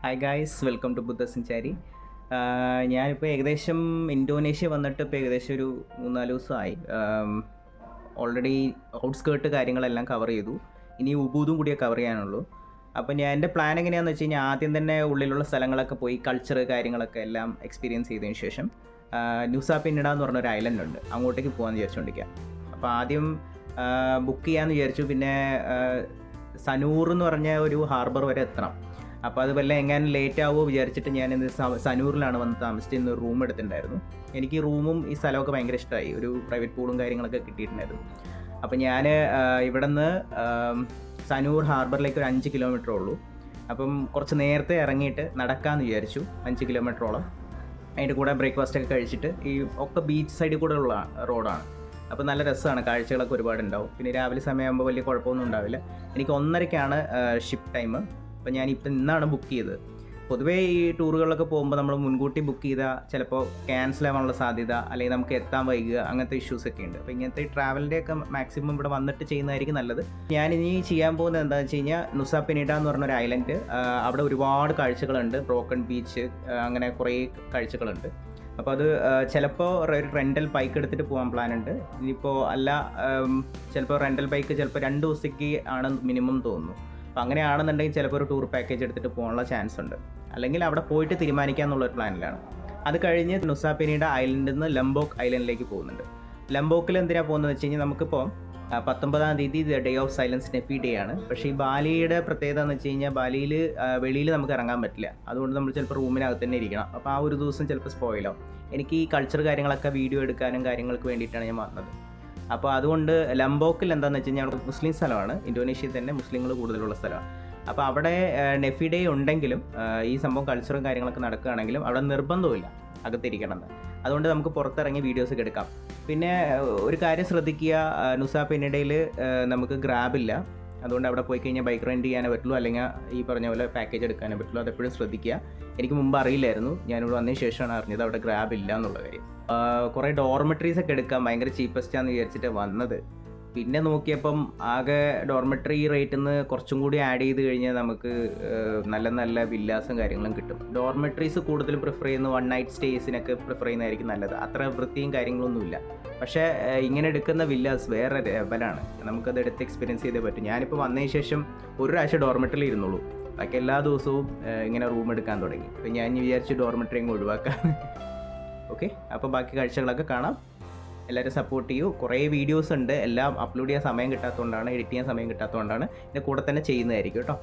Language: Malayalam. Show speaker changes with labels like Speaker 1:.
Speaker 1: ഹായ് ഗായ്സ്, വെൽക്കം ടു ബുദ്ധ സഞ്ചാരി. ഞാനിപ്പോൾ ഏകദേശം ഇന്തോനേഷ്യ വന്നിട്ട് ഇപ്പോൾ ഏകദേശം ഒരു 3-4 ദിവസമായി. ഓൾറെഡി ഔട്ട്സ്കേർട്ട് കാര്യങ്ങളെല്ലാം കവർ ചെയ്തു. ഇനി ഉബൂദും കൂടിയേ കവർ ചെയ്യാനുള്ളൂ. അപ്പോൾ എൻ്റെ പ്ലാൻ എങ്ങനെയാണെന്ന് വെച്ച് കഴിഞ്ഞാൽ ആദ്യം തന്നെ ഉള്ളിലുള്ള സ്ഥലങ്ങളൊക്കെ പോയി കൾച്ചർ കാര്യങ്ങളൊക്കെ എല്ലാം എക്സ്പീരിയൻസ് ചെയ്തതിന് ശേഷം ന്യൂസാ പെനിഡ എന്ന് പറഞ്ഞൊരു ഐലൻഡ് ഉണ്ട്, അങ്ങോട്ടേക്ക് പോകാമെന്ന് വിചാരിച്ചുകൊണ്ടിരിക്കുക. അപ്പോൾ ആദ്യം ബുക്ക് ചെയ്യാമെന്ന് വിചാരിച്ചു. പിന്നെ സനൂർ എന്ന് പറഞ്ഞ ഒരു ഹാർബർ വരെ എത്തണം. അപ്പോൾ അത് വല്ല എങ്ങനെ ലേറ്റ് ആവുമോ വിചാരിച്ചിട്ട് ഞാൻ സനൂറിലാണ് വന്ന് താമസിച്ച് ഇന്ന് റൂം എടുത്തിട്ടുണ്ടായിരുന്നു. എനിക്ക് റൂമും ഈ സ്ഥലമൊക്കെ ഭയങ്കര ഇഷ്ടമായി. ഒരു പ്രൈവറ്റ് പൂളും കാര്യങ്ങളൊക്കെ കിട്ടിയിട്ടുണ്ടായിരുന്നു. അപ്പോൾ ഞാൻ ഇവിടെ നിന്ന് സനൂർ ഹാർബറിലേക്ക് ഒരു 5 കിലോമീറ്റർ ഉള്ളൂ. അപ്പം കുറച്ച് നേരത്തെ ഇറങ്ങിയിട്ട് നടക്കാമെന്ന് വിചാരിച്ചു, 5 കിലോമീറ്ററോളം. അതിൻ്റെ കൂടെ ബ്രേക്ക്ഫാസ്റ്റൊക്കെ കഴിച്ചിട്ട് ഈ ഒക്കെ ബീച്ച് സൈഡിൽ കൂടെ ഉള്ള റോഡാണ്. അപ്പോൾ നല്ല രസമാണ്, കാഴ്ചകളൊക്കെ ഒരുപാടുണ്ടാവും. പിന്നെ രാവിലെ സമയമാകുമ്പോൾ വലിയ കുഴപ്പമൊന്നും ഉണ്ടാവില്ല. എനിക്ക് 1:30ക്കാണ് ഷിപ്പ് ടൈം. അപ്പോൾ ഞാനിപ്പോൾ ഇന്നാണ് ബുക്ക് ചെയ്തത്. പൊതുവേ ഈ ടൂറുകളിലൊക്കെ പോകുമ്പോൾ നമ്മൾ മുൻകൂട്ടി ബുക്ക് ചെയ്താൽ ചിലപ്പോൾ ക്യാൻസൽ ആവാനുള്ള സാധ്യത, അല്ലെങ്കിൽ നമുക്ക് എത്താൻ വൈകുക, അങ്ങനത്തെ ഇഷ്യൂസൊക്കെ ഉണ്ട്. അപ്പോൾ ഇങ്ങനത്തെ ട്രാവലിൻ്റെയൊക്കെ മാക്സിമം ഇവിടെ വന്നിട്ട് ചെയ്യുന്നതായിരിക്കും നല്ലത്. ഞാനിനി ചെയ്യാൻ പോകുന്നത് എന്താണെന്ന് വെച്ച് കഴിഞ്ഞാൽ നുസാ പെനിഡ എന്ന് പറഞ്ഞൊരു ഐലൻഡ്. അവിടെ ഒരുപാട് കാഴ്ചകളുണ്ട്, ബ്രോക്കൺ ബീച്ച്, അങ്ങനെ കുറേ കാഴ്ചകളുണ്ട്. അപ്പോൾ അത് ചിലപ്പോൾ ഒരു റെൻ്റൽ ബൈക്ക് എടുത്തിട്ട് പോകാൻ പ്ലാൻ ഉണ്ട്. ഇനിയിപ്പോൾ അല്ല, ചിലപ്പോൾ റെൻ്റൽ ബൈക്ക് ചിലപ്പോൾ 2 ദിവസത്തേക്ക് ആണ് മിനിമം തോന്നുന്നു. അപ്പോൾ അങ്ങനെയാണെന്നുണ്ടെങ്കിൽ ചിലപ്പോൾ ഒരു ടൂർ പാക്കേജ് എടുത്തിട്ട് പോകാനുള്ള ചാൻസ് ഉണ്ട്. അല്ലെങ്കിൽ അവിടെ പോയിട്ട് തീരുമാനിക്കാമെന്നുള്ളൊരു പ്ലാനിലാണ്. അത് കഴിഞ്ഞ് നുസാ പെനിഡ ഐലൻഡിൽ നിന്ന് ലംബോക്ക് ഐലൻഡിലേക്ക് പോകുന്നുണ്ട്. ലംബോക്കിൽ എന്തിനാണ് പോകുന്നത് വെച്ച് കഴിഞ്ഞാൽ നമുക്കിപ്പോൾ 19-ാം തീയതി day of silence Nefi day ആണ്. പക്ഷേ ഈ ബാലിയുടെ പ്രത്യേകത എന്ന് വെച്ച് കഴിഞ്ഞാൽ ബാലിയിൽ വെളിയിൽ നമുക്ക് ഇറങ്ങാൻ പറ്റില്ല. അതുകൊണ്ട് നമ്മൾ ചിലപ്പോൾ റൂമിനകത്ത് തന്നെ ഇരിക്കണം. അപ്പോൾ ആ ഒരു ദിവസം ചിലപ്പോൾ സ്പോയിലാവും. എനിക്ക് ഈ കൾച്ചർ കാര്യങ്ങളൊക്കെ വീഡിയോ എടുക്കാനും കാര്യങ്ങൾക്ക് വേണ്ടിയിട്ടാണ് ഞാൻ വന്നത്. അപ്പോൾ അതുകൊണ്ട് ലംബോക്കിൽ എന്താണെന്ന് വെച്ച് കഴിഞ്ഞാൽ മുസ്ലിം സ്ഥലമാണ്. ഇന്തോനേഷ്യയിൽ തന്നെ മുസ്ലിങ്ങൾ കൂടുതലുള്ള സ്ഥലമാണ്. അപ്പോൾ അവിടെ നെഫി ഡേ ഉണ്ടെങ്കിലും ഈ സംഭവം കൾച്ചറും കാര്യങ്ങളൊക്കെ നടക്കുകയാണെങ്കിലും അവിടെ നിർബന്ധമില്ല അകത്തിരിക്കണമെന്ന്. അതുകൊണ്ട് നമുക്ക് പുറത്തിറങ്ങി വീഡിയോസൊക്കെ എടുക്കാം. പിന്നെ ഒരു കാര്യം ശ്രദ്ധിക്കുക, നുസാ പെനിഡയിൽ നമുക്ക് ഗ്രാബില്ല. അതുകൊണ്ട് അവിടെ പോയി കഴിഞ്ഞാൽ ബൈക്ക് റെൻറ്റ് ചെയ്യാനേ പറ്റുള്ളൂ, അല്ലെങ്കിൽ ഈ പറഞ്ഞ പോലെ പാക്കേജ് എടുക്കാനേ പറ്റുള്ളൂ. അതെപ്പോഴും ശ്രദ്ധിക്കുക. എനിക്ക് മുമ്പ് അറിയില്ലായിരുന്നു, ഞാനിവിടെ വന്നതിന് ശേഷമാണ് അറിഞ്ഞത് അവിടെ ഗ്രാബ് ഇല്ല എന്നുള്ള കാര്യം. കുറേ ഡോർമെട്രീസ് ഒക്കെ എടുക്കാം, ഭയങ്കര ചീപ്പസ്റ്റാന്ന് വിചാരിച്ചിട്ട് വന്നത്. പിന്നെ നോക്കിയപ്പം ആകെ ഡോർമെട്രി റേറ്റിൽ നിന്ന് കുറച്ചും കൂടി ആഡ് ചെയ്ത് കഴിഞ്ഞാൽ നമുക്ക് നല്ല നല്ല വില്ലാസും കാര്യങ്ങളും കിട്ടും. ഡോർമെട്രീസ് കൂടുതലും പ്രിഫർ ചെയ്യുന്ന 1 നൈറ്റ് സ്റ്റേസിനൊക്കെ പ്രിഫർ ചെയ്യുന്നതായിരിക്കും നല്ലത്. അത്ര വൃത്തിയും കാര്യങ്ങളൊന്നുമില്ല. പക്ഷേ ഇങ്ങനെ എടുക്കുന്ന വില്ലാസ് വേറെ ലെവലാണ്. നമുക്കത് എടുത്ത് എക്സ്പീരിയൻസ് ചെയ്തേ പറ്റും. ഞാനിപ്പോൾ വന്നതിന് ശേഷം ഒരു പ്രാവശ്യം ഡോർമെട്രിയിൽ ഇരുന്നുള്ളൂ. ബാക്കി എല്ലാ ദിവസവും ഇങ്ങനെ റൂം എടുക്കാൻ തുടങ്ങി. അപ്പോൾ ഞാൻ വിചാരിച്ചു ഡോർമെട്രി അങ്ങ് ഒഴിവാക്കാൻ. ഓക്കെ, അപ്പോൾ ബാക്കി കാഴ്ചകളൊക്കെ കാണാം. എല്ലാവരും സപ്പോർട്ട് ചെയ്യൂ. കുറേ വീഡിയോസ് ഉണ്ട്, എല്ലാം അപ്ലോഡ് ചെയ്യാൻ സമയം കിട്ടാത്തതുകൊണ്ടാണ്, എഡിറ്റ് ചെയ്യാൻ സമയം കിട്ടാത്തതുകൊണ്ടാണ്. ഇതിൻ്റെ കൂടെ തന്നെ ചെയ്യുന്നതായിരിക്കും കേട്ടോ.